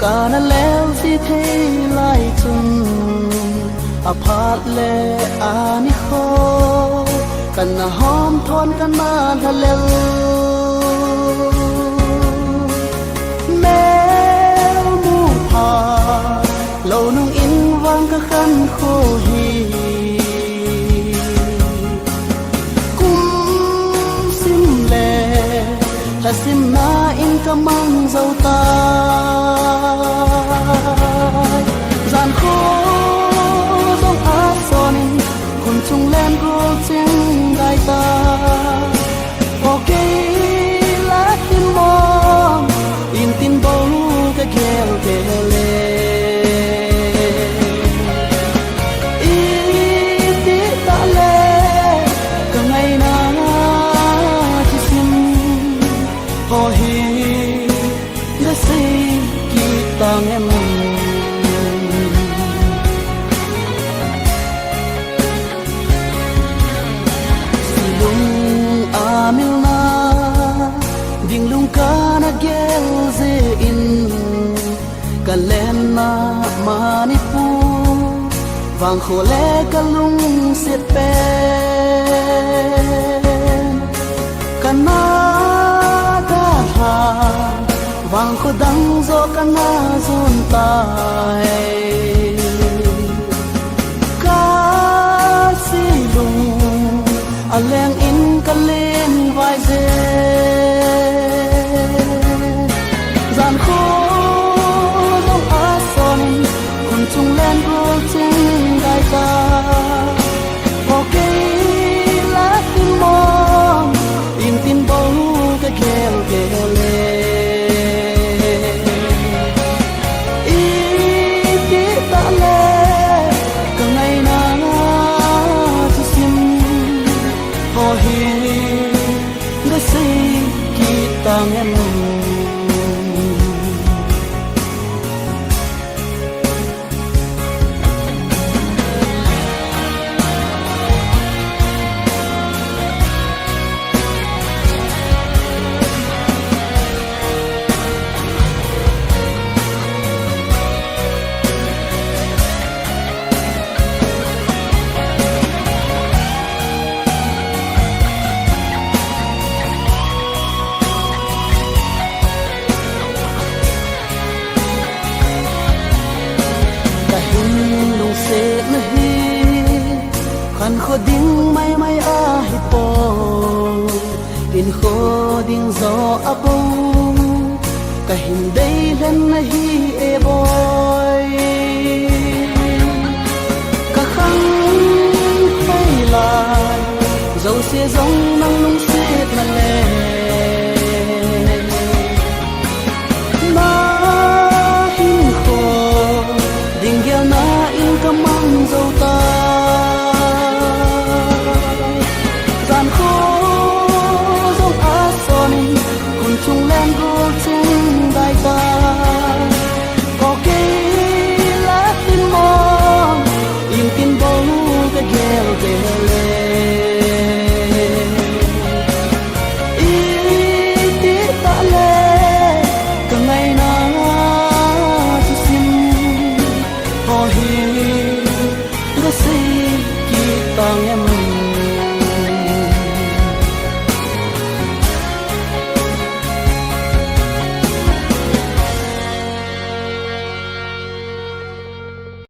การแล้วสิเทไล่จุนอภาษเลอานิโคกันน่ะหอมทนกันมาทะเลแม้มูพาเหล่านุ่งอินวังก็ขันโคฮีกุมซิมเลถ้าซิมนาอินก็มังเจ้าตายจานโคต้องอาสอนคนจงแลนโรเจงได้ตาโอเคและตินมองอินตินโบก็เกลเกเลอีติตาเลก็ไงนาที่ซิมพอฮีได้สิกีตางเอ็มAmilna ding lung kana gel ze in kalena manipu wang khole kalung set pen kana da ha wang khodang zo kana zon tai ka si lung aleng in kalin vai ze gian khô đông á son kun chung len ro ching gai ta ok la tin mong in tin bo ka kel kele i ti ta le ka ngai na tu sim ho hi de si ki tang em khăn khô đinh may may a hi po in khô đinh gió a po cả hình đây lên hi e boy cả khăn phai lại dấu xe giống nắng